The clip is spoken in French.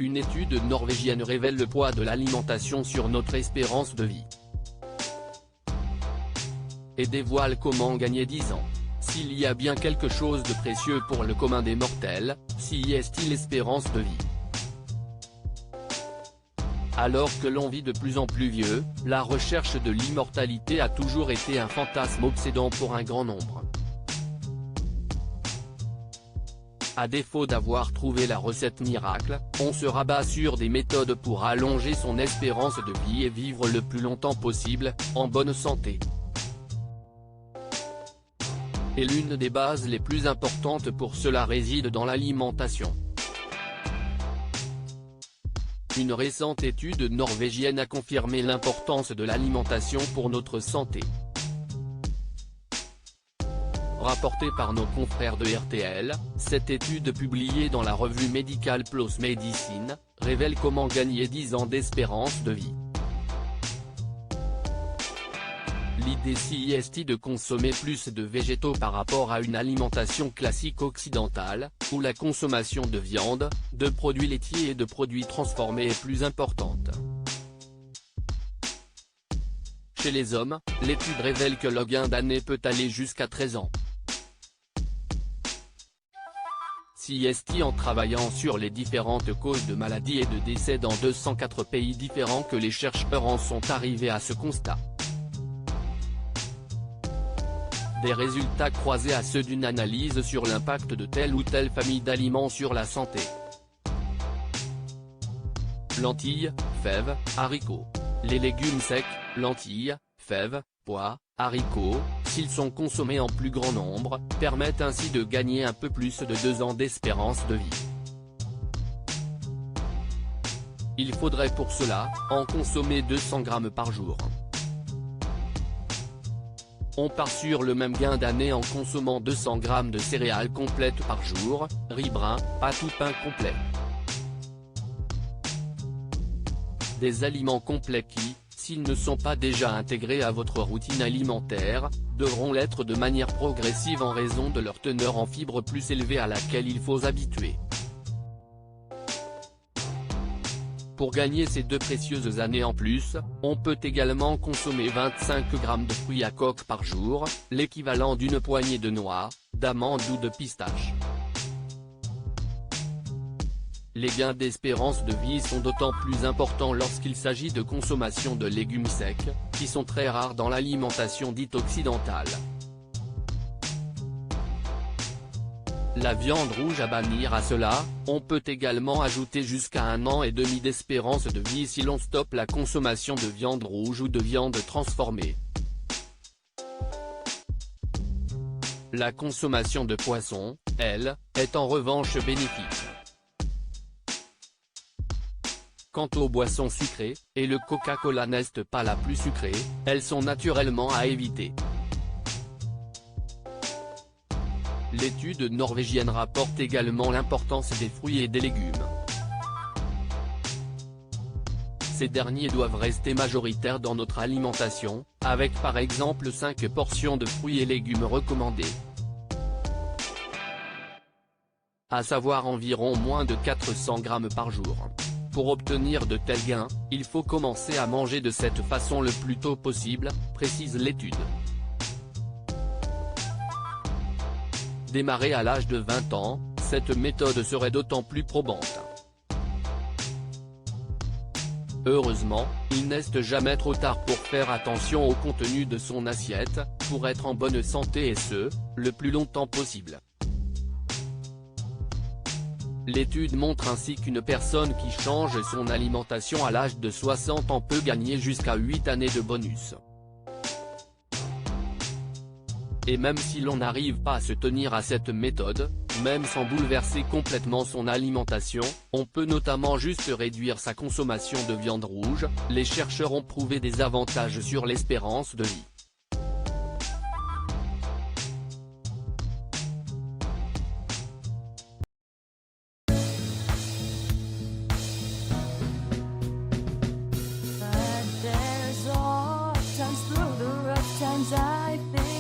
Une étude norvégienne révèle le poids de l'alimentation sur notre espérance de vie. Et dévoile comment gagner 10 ans. S'il y a bien quelque chose de précieux pour le commun des mortels, si est-il l'espérance de vie. Alors que l'on vit de plus en plus vieux, la recherche de l'immortalité a toujours été un fantasme obsédant pour un grand nombre. À défaut d'avoir trouvé la recette miracle, on se rabat sur des méthodes pour allonger son espérance de vie et vivre le plus longtemps possible, en bonne santé. Et l'une des bases les plus importantes pour cela réside dans l'alimentation. Une récente étude norvégienne a confirmé l'importance de l'alimentation pour notre santé. Rapportée par nos confrères de RTL, cette étude publiée dans la revue médicale PLOS Medicine, révèle comment gagner 10 ans d'espérance de vie. L'idée ici est de consommer plus de végétaux par rapport à une alimentation classique occidentale, où la consommation de viande, de produits laitiers et de produits transformés est plus importante. Chez les hommes, l'étude révèle que le gain d'année peut aller jusqu'à 13 ans. CST en travaillant sur les différentes causes de maladies et de décès dans 204 pays différents que les chercheurs en sont arrivés à ce constat. Des résultats croisés à ceux d'une analyse sur l'impact de telle ou telle famille d'aliments sur la santé. Lentilles, fèves, haricots. Les légumes secs, lentilles, fèves, pois, haricots, s'ils sont consommés en plus grand nombre, permettent ainsi de gagner un peu plus de 2 ans d'espérance de vie. Il faudrait pour cela, en consommer 200 grammes par jour. On part sur le même gain d'année en consommant 200 grammes de céréales complètes par jour, riz brun, pâte ou pain complet. Des aliments complets qui, s'ils ne sont pas déjà intégrés à votre routine alimentaire, devront l'être de manière progressive en raison de leur teneur en fibres plus élevée à laquelle il faut s'habituer. Pour gagner ces 2 précieuses années en plus, on peut également consommer 25 grammes de fruits à coque par jour, l'équivalent d'une poignée de noix, d'amandes ou de pistaches. Les gains d'espérance de vie sont d'autant plus importants lorsqu'il s'agit de consommation de légumes secs, qui sont très rares dans l'alimentation dite occidentale. La viande rouge à bannir à cela, on peut également ajouter jusqu'à 1 an et demi d'espérance de vie si l'on stoppe la consommation de viande rouge ou de viande transformée. La consommation de poisson, elle, est en revanche bénéfique. Quant aux boissons sucrées, et le Coca-Cola n'est pas la plus sucrée, elles sont naturellement à éviter. L'étude norvégienne rapporte également l'importance des fruits et des légumes. Ces derniers doivent rester majoritaires dans notre alimentation, avec par exemple 5 portions de fruits et légumes recommandées. À savoir environ moins de 400 grammes par jour. Pour obtenir de tels gains, il faut commencer à manger de cette façon le plus tôt possible, précise l'étude. Démarrer à l'âge de 20 ans, cette méthode serait d'autant plus probante. Heureusement, il n'est jamais trop tard pour faire attention au contenu de son assiette, pour être en bonne santé et ce, le plus longtemps possible. L'étude montre ainsi qu'une personne qui change son alimentation à l'âge de 60 ans peut gagner jusqu'à 8 années de bonus. Et même si l'on n'arrive pas à se tenir à cette méthode, même sans bouleverser complètement son alimentation, on peut notamment juste réduire sa consommation de viande rouge, les chercheurs ont prouvé des avantages sur l'espérance de vie. But there's all times through the rough times I think